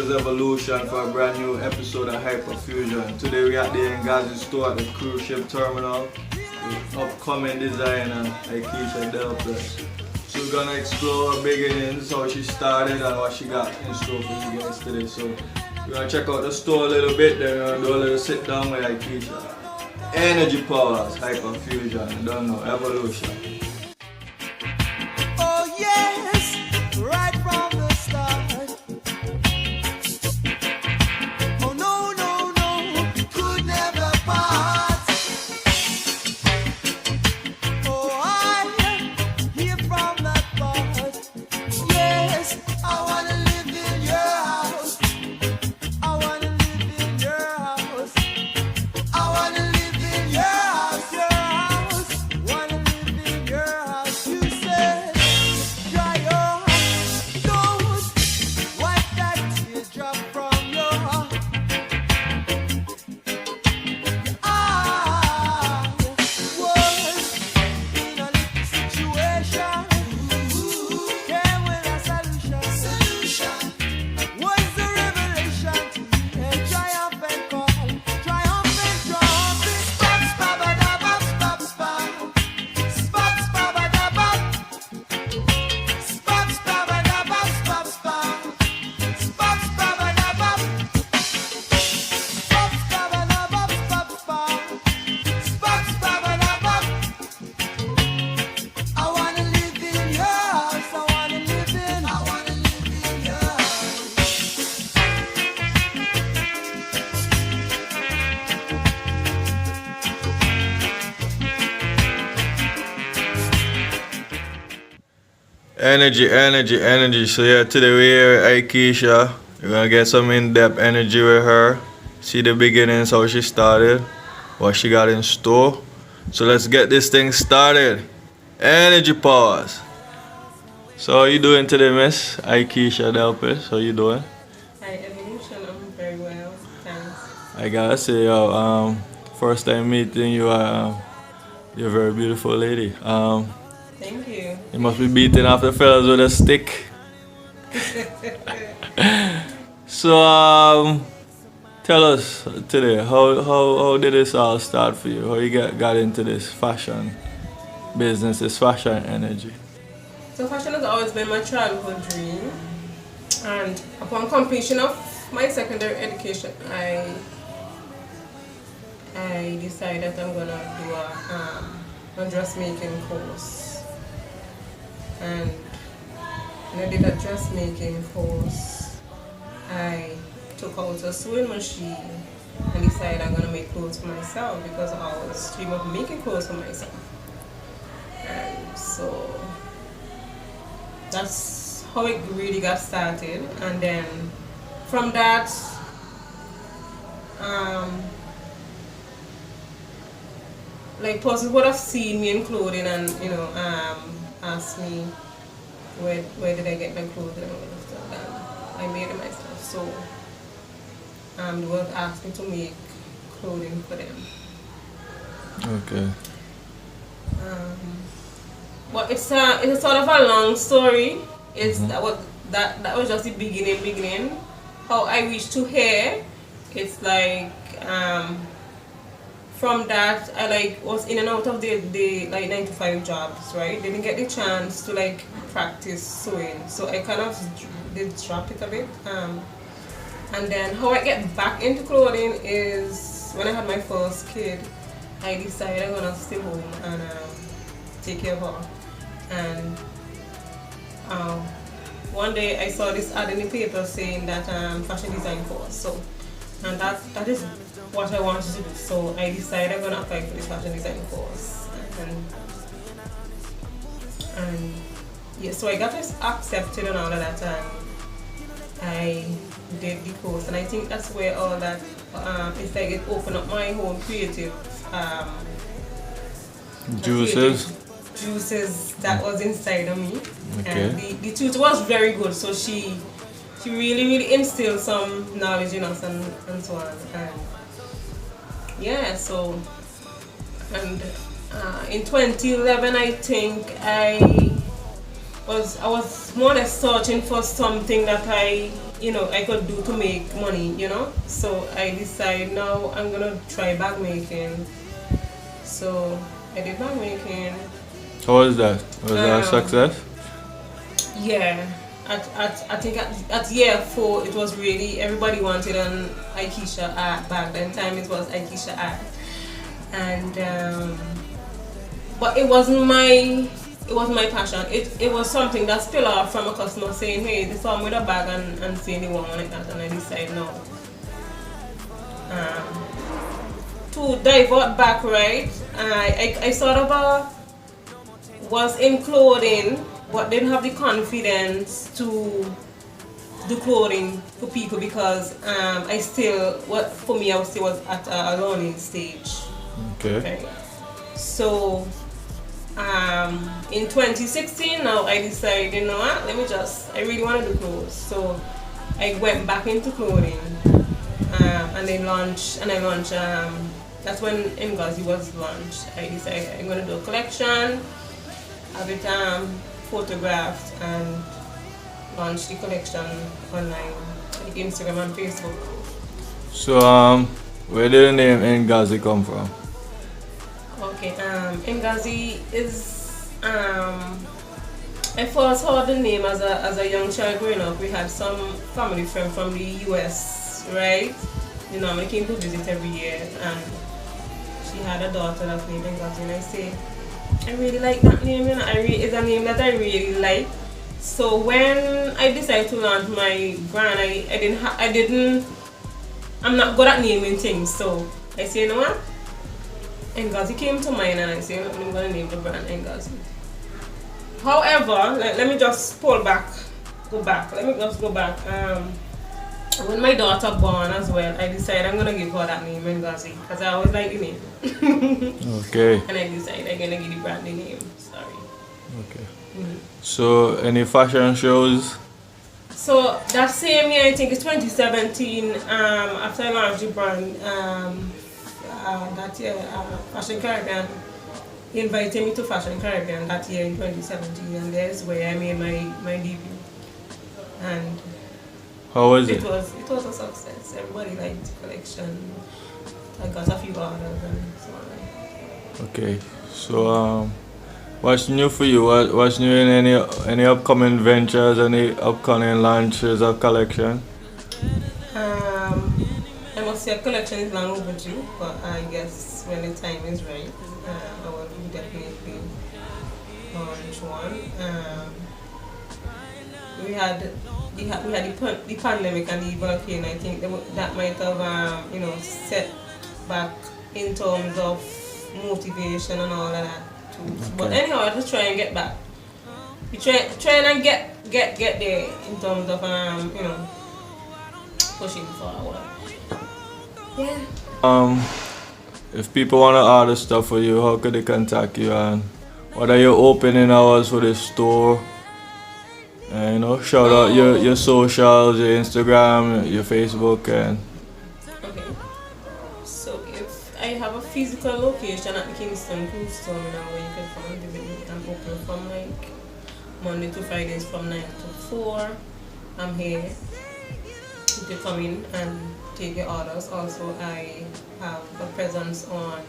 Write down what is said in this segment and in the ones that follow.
is Evolution for a brand new episode of Hyperfusion. Today we are at the Ngozi store at the cruise ship terminal with upcoming designer Akeisha Delpes. So we're gonna explore her beginnings, how she started and what she got in store for you guys today. So we're gonna check out the store a little bit, then we're gonna do a little sit down with Akeisha. Energy powers, Hyperfusion, I don't know, Evolution. Oh yes, right from the start. Oh no, no, no, could never part. Oh, I hear from that part. Yes, I wanna live in your house. I wanna live in your house. I wanna live in your house, your house. Wanna live in your house. You said, dry your nose, wipe that teardrop from your eye. I was in a little situation, came with a solution. Was the revelation to me a triumphant call, triumphant. Spots, ba-ba-da-bop, spots, ba. Spots, ba-ba-da-bop. Spots, ba-ba-da-bop, spots, ba. Spots, ba-ba-da-bop. Spots, ba-ba-da-bop, spots, ba. Spots, ba-ba-da-bop. I wanna live in your house. I wanna live in your house. Energy. So yeah, today we're here with Akeisha. We're gonna get some in-depth energy with her. See the beginnings, how she started, what she got in store. So let's get this thing started. Energy powers. So how you doing today, Miss Akeisha Delpes? How you doing? Hi, Evolution. I'm very well, thanks. I gotta say, yo, first time meeting you, you're a very beautiful lady. Thank you. You must be beating off the fellas with a stick. So, tell us today, how did this all start for you? How you got into this fashion business, this fashion energy? So fashion has always been my childhood dream, and upon completion of my secondary education, I decided I'm gonna do a dressmaking course. And when I did a dressmaking course, I took out a sewing machine and decided I'm gonna make clothes for myself because I always dream of making clothes for myself. And so that's how it really got started. And then from that, like persons would have seen me in clothing and asked me where did I get my clothing and all that stuff. And I made it myself. So they would ask me to make clothing for them. Okay. But it's a sort of a long story. That was just the beginning. How I reached to here, it's like from that I was in and out of the 9 to 5 jobs, right? Didn't get the chance to practice sewing, so I kind of did drop it a bit. And then how I get back into clothing is when I had my first kid. I decided I'm gonna stay home and take care of her. And one day I saw this ad in the paper saying that fashion design course. So, and that is what I wanted to do. So I decided I'm gonna apply for this fashion design course. And yeah, so I got accepted and all of that, and I did the course. And I think that's where all that it's like it opened up my whole creative juices that was inside of me. Okay. And the tutor was very good, so she really instilled some knowledge in us and so on. And yeah, so and in 2011 I think I was more or less searching for something that I I could do to make money, So I decided now I'm gonna try bag making. So I did bag making. How was that? Was that a success? Yeah. I think at year 4 it was really everybody wanted an Aikisha art. Back then time it was Aikisha art. And but it wasn't my passion. It was something that spilled off from a customer saying, hey, this one with a bag and saying they want like that, and I decided no. To divert back, right? I sort of was in clothing but didn't have the confidence to do clothing for people because I still was at a learning stage. Okay. So in 2016 now I decided, you know what, I really want to do clothes. So I went back into clothing and I launched, that's when ngozi was launched. I decided I'm going to do a collection, have it photographed and launch the collection online, like Instagram and Facebook. So where did the name ngozi come from? Okay, ngozi is I first heard the name as a young child growing up. We had some family friend from the US, right? They came to visit every year, and she had a daughter that's named ngozi, and I say, I really like that name, it's a name that I really like. So when I decided to launch my brand, I'm not good at naming things. So I say, you know what? ngozi came to mind, and I say, I'm gonna name the brand ngozi. However, let me just go back. Let me just go back. When my daughter born as well, I decided I'm gonna give her that name ngozi because I always like the name. Okay. And I decided I'm gonna give the brand the name. Sorry. Okay. So any fashion shows? So that same year, I think it's 2017. After I launched the brand, that year, Fashion Caribbean invited me to Fashion Caribbean that year in 2017, and that's where I made my debut. And how was it? It was a success. Everybody liked the collection. I got a few orders and so on. Okay, so what's new for you? What's new in any upcoming ventures? Any upcoming launches of collection? I must say a collection is long overdue, but I guess when the time is right, I will definitely launch one. We had the pandemic and the volcano. I think that might have set back in terms of motivation and all of that too. Okay. But anyhow, I just try and get back. We trying and get there in terms of pushing forward. Yeah. If people want to order stuff for you, how could they contact you, and what are your opening hours for the store? Shout out your socials, your Instagram, your Facebook, and. Okay. So if I have a physical location at the Kingston Cruise Terminal where you can come and visit me, I'm open from like Monday to Fridays from 9 to 4. I'm here. You can come in and take your orders. Also, I have a presence on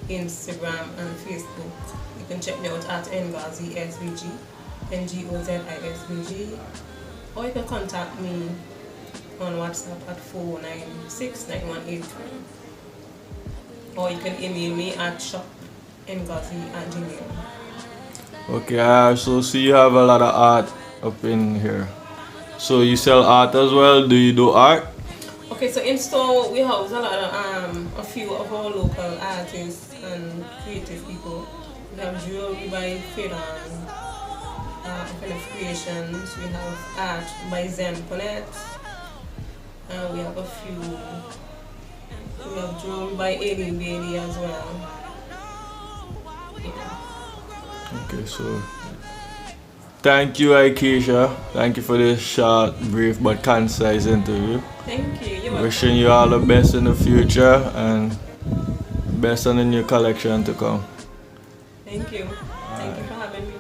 Instagram and Facebook. You can check me out at ngozi SVG, NGOZISVG, or you can contact me on WhatsApp at 4969183, or you can email me at shop.ngozi@gmail. Okay, I also see you have a lot of art up in here. So you sell art as well? Do you do art? Okay, so in store we house a lot of a few of our local artists and creative people. We have jewelry by Fidan, kind of creations. We have art by Zen Ponet. We have a few. We have jewelry by Alien Bailey as well. Yeah. Okay, so thank you, Aikisha. Thank you for this short, brief but concise interview. Thank you. You're Wishing you all the best in the future and best on the new collection to come. Thank you. Thank you for having me.